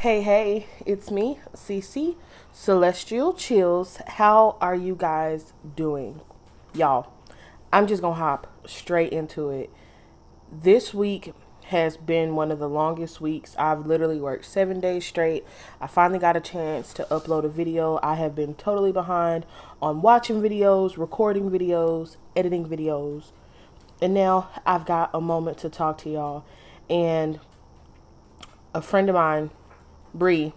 Hey, it's me, Cece, Celestial Chills. How are you guys doing? Y'all, I'm just gonna hop straight into it. This week has been one of the longest weeks. I've literally worked 7 days straight. I finally got a chance to upload a video. I have been totally behind on watching videos, recording videos, editing videos. And now I've got a moment to talk to y'all. And a friend of mine, Bree,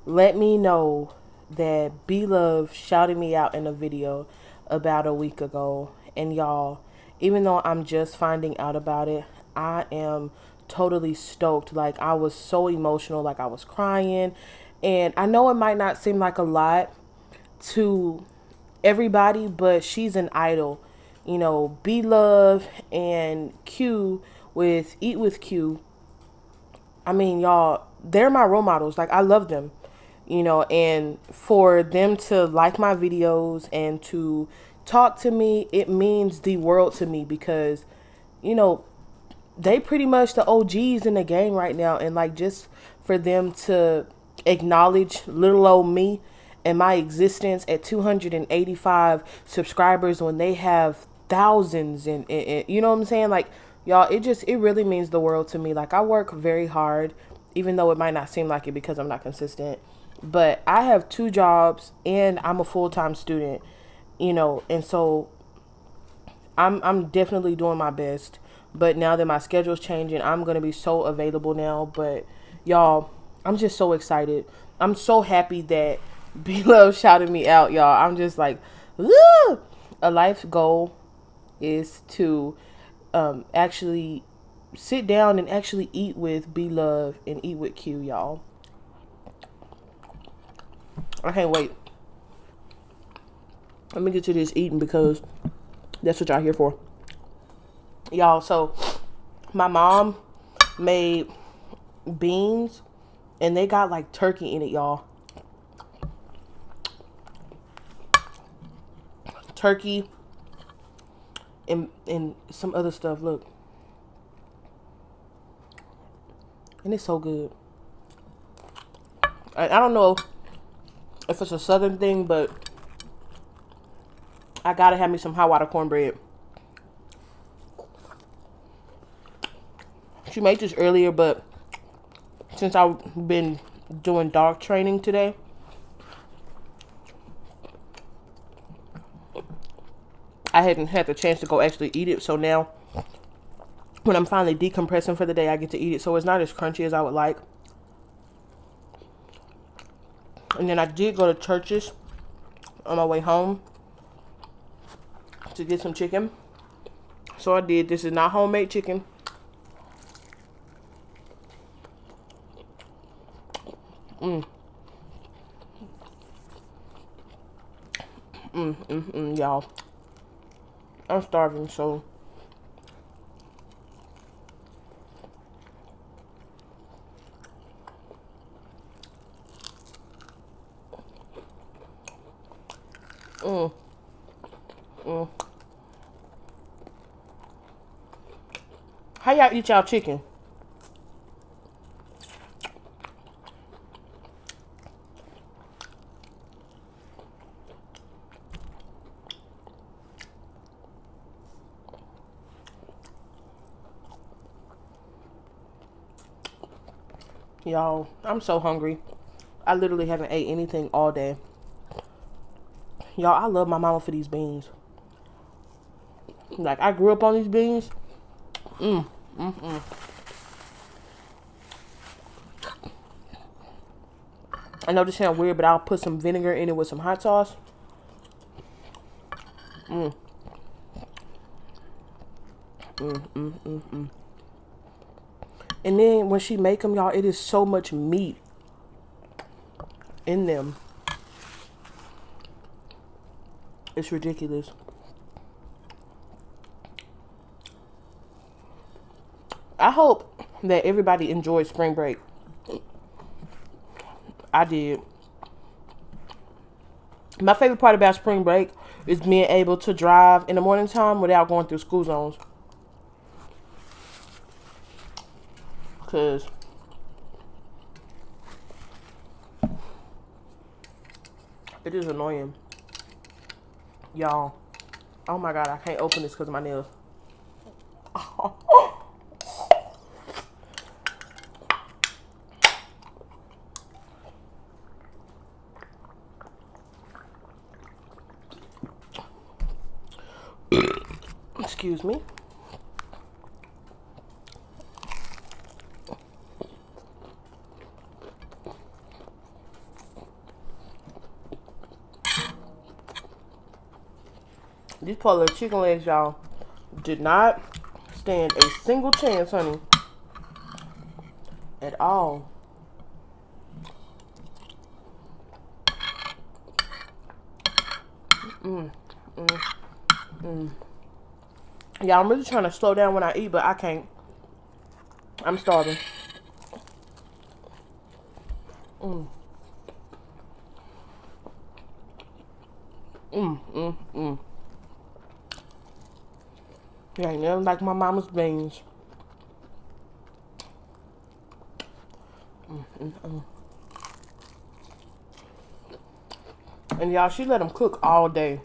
let me know that B Love shouted me out in a video about a week ago. And y'all, even though I'm just finding out about it, I am totally stoked. Like, I was so emotional, like I was crying. And I know it might not seem like a lot to everybody, but she's an idol. You know, B Love and Q with Eat with Q. I mean, y'all, they're my role models. Like, I love them, and for them to like my videos and to talk to me, it means the world to me because, you know, they pretty much the OGs in the game right now. And like, just for them to acknowledge little old me and my existence at 285 subscribers when they have thousands and you know what I'm saying? Like, y'all, it really means the world to me. Like, I work very hard, even though it might not seem like it because I'm not consistent. But I have two jobs and I'm a full-time student, and so I'm definitely doing my best. But now that my schedule's changing, I'm gonna be so available now. But y'all, I'm just so excited. I'm so happy that B Love shouted me out, y'all. I'm just like, woo! A life goal is to actually sit down and actually eat with B Love and eat with Q, y'all. I can't wait. Let me get to this eating because that's what y'all here for. Y'all, so my mom made beans and they got like turkey in it, y'all. Turkey and some other stuff. Look. And it's so good. I don't know if it's a southern thing, but I gotta have me some hot water cornbread. She made this earlier, but since I've been doing dog training today, I hadn't had the chance to go actually eat it. So now, when I'm finally decompressing for the day, I get to eat it. So it's not as crunchy as I would like. And then I did go to Church's on my way home to get some chicken. So I did. This is not homemade chicken. Y'all. I'm starving, so how y'all eat y'all chicken? Y'all, I'm so hungry. I literally haven't ate anything all day. Y'all, I love my mama for these beans. Like, I grew up on these beans. I know this sounds weird, but I'll put some vinegar in it with some hot sauce. And then when she make them, y'all, it is so much meat in them. It's ridiculous. I hope that everybody enjoyed spring break. I did. My favorite part about spring break is being able to drive in the morning time without going through school zones. Because It is annoying. Y'all. Oh my God, I can't open this because of my nails. Excuse me. These poor little chicken legs, y'all, did not stand a single chance, honey, at all. Yeah, I'm really trying to slow down when I eat, but I can't. I'm starving. Yeah, ain't nothing like my mama's beans. And y'all, she let them cook all day.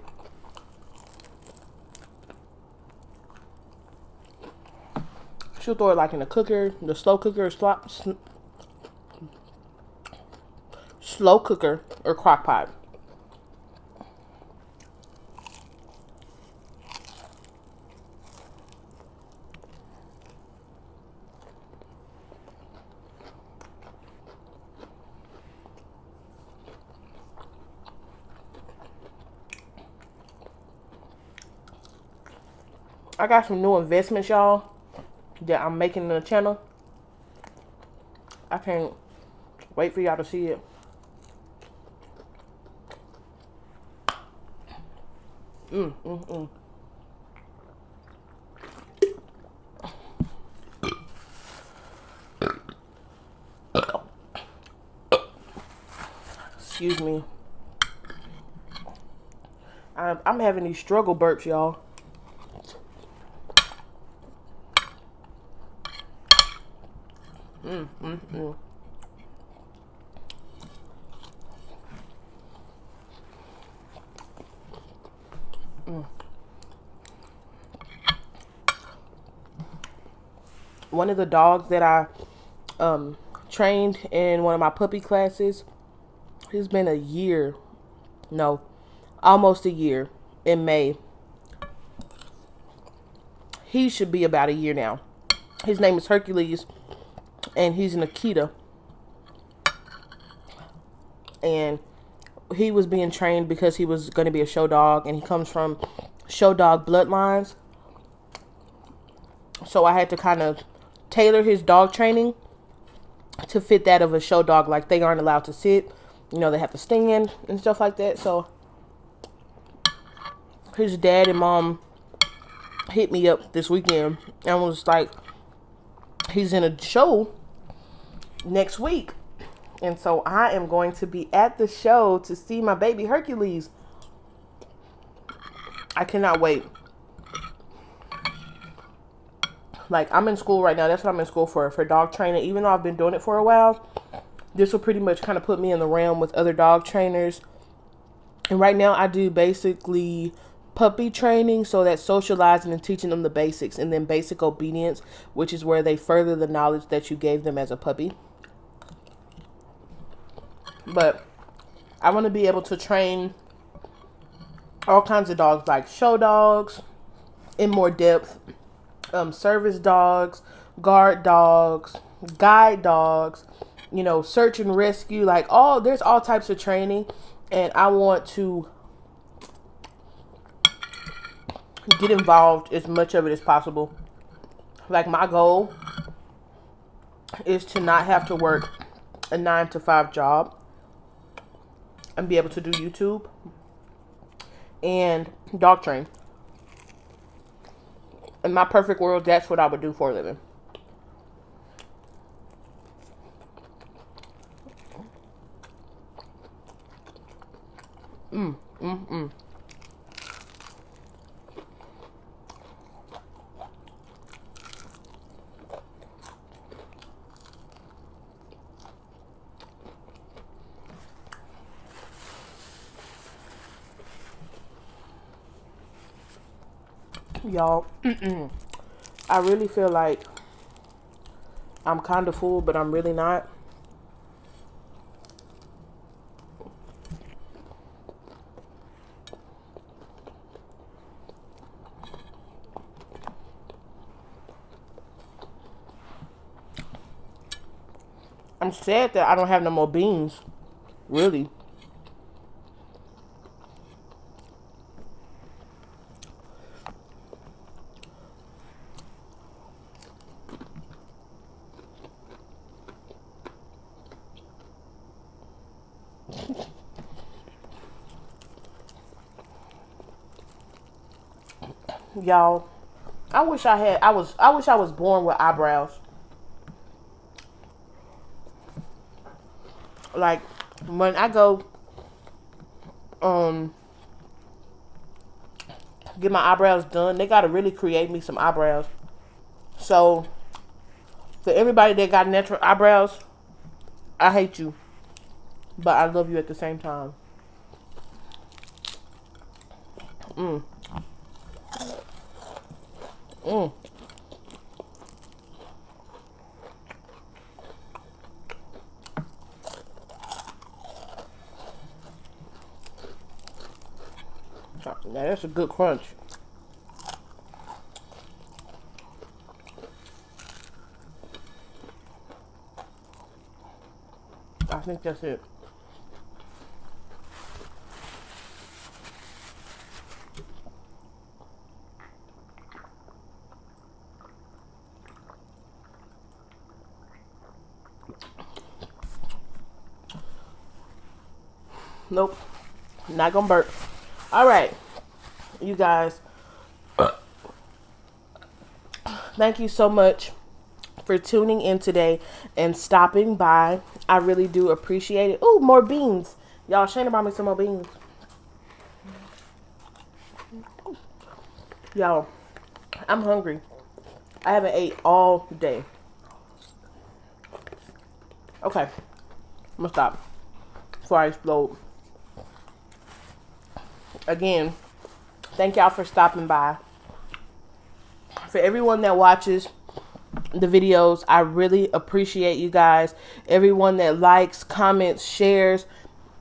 She'll throw it like in the cooker, the slow cooker, slow cooker, or crock pot. I got some new investments, y'all, that I'm making in the channel. I can't wait for y'all to see it. Excuse me. I'm having these struggle burps, y'all. One of the dogs that I trained in one of my puppy classes, it's been a year. No, almost a year in May. He should be about a year now. His name is Hercules, and he's an Akita. And he was being trained because he was going to be a show dog, and he comes from show dog bloodlines. So I had to kind of tailor his dog training to fit that of a show dog. Like, they aren't allowed to sit, you know, they have to stand and stuff like that. So his dad and mom hit me up this weekend and was like, he's in a show next week, and so I am going to be at the show to see my baby Hercules. I cannot wait. Like, I'm in school right now. That's what I'm in school for dog training. Even though I've been doing it for a while, this will pretty much kind of put me in the realm with other dog trainers. And right now I do basically puppy training, so that's socializing and teaching them the basics, and then basic obedience, which is where they further the knowledge that you gave them as a puppy. But I want to be able to train all kinds of dogs, like show dogs in more depth, service dogs, guard dogs, guide dogs, you know, search and rescue, like there's all types of training. And I want to get involved as much of it as possible. Like, my goal is to not have to work a 9-to-5 job and be able to do YouTube and dog train. In my perfect world, that's what I would do for a living. Y'all, I really feel like I'm kind of full, but I'm really not. I'm sad that I don't have no more beans. Really. Y'all, I wish I was born with eyebrows. Like when I go get my eyebrows done, they gotta really create me some eyebrows. So for everybody that got natural eyebrows, I hate you, but I love you at the same time. Mm. Mm. Now that's a good crunch. I think that's it. Nope. Not gonna burp. All right, you guys. Thank you so much for tuning in today and stopping by. I really do appreciate it. Ooh, more beans. Y'all, Shayna brought me some more beans. Y'all, I'm hungry. I haven't ate all day. Okay, I'm gonna stop before I explode. Again, thank y'all for stopping by. For everyone that watches the videos, I really appreciate you guys. Everyone that likes, comments, shares,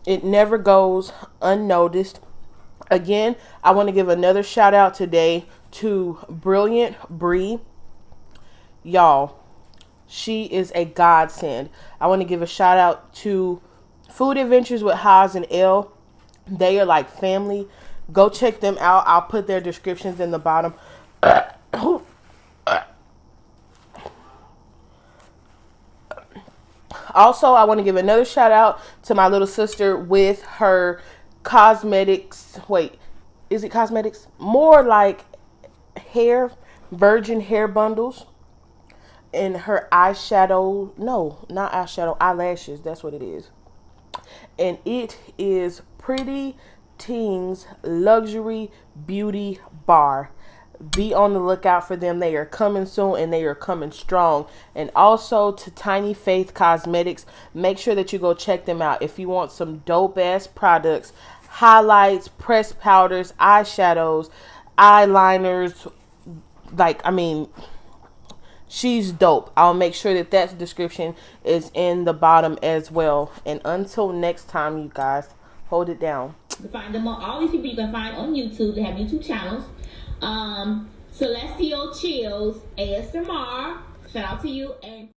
it never goes unnoticed. Again, I want to give another shout out today to Brilliant Bree. Y'all, she is a godsend. I want to give a shout out to Food Adventures with Haas and Elle. They are like family. Go check them out. I'll put their descriptions in the bottom. Also, I want to give another shout out to my little sister with her cosmetics. Wait, is it cosmetics? More like hair, virgin hair bundles. And her eyeshadow, no, not eyeshadow, eyelashes. That's what it is. And it is Pretty Teens Luxury Beauty Bar. Be on the lookout for them. They are coming soon and they are coming strong. And also to Tiny Faith Cosmetics. Make sure that you go check them out if you want some dope ass products, highlights, pressed powders, eyeshadows, eyeliners. Like, I mean, she's dope. I'll make sure that that description is in the bottom as well. And until next time, you guys, hold it down. You can find them on all these people you can find on YouTube. They have YouTube channels. Celestial Chills ASMR. Shout out to you. And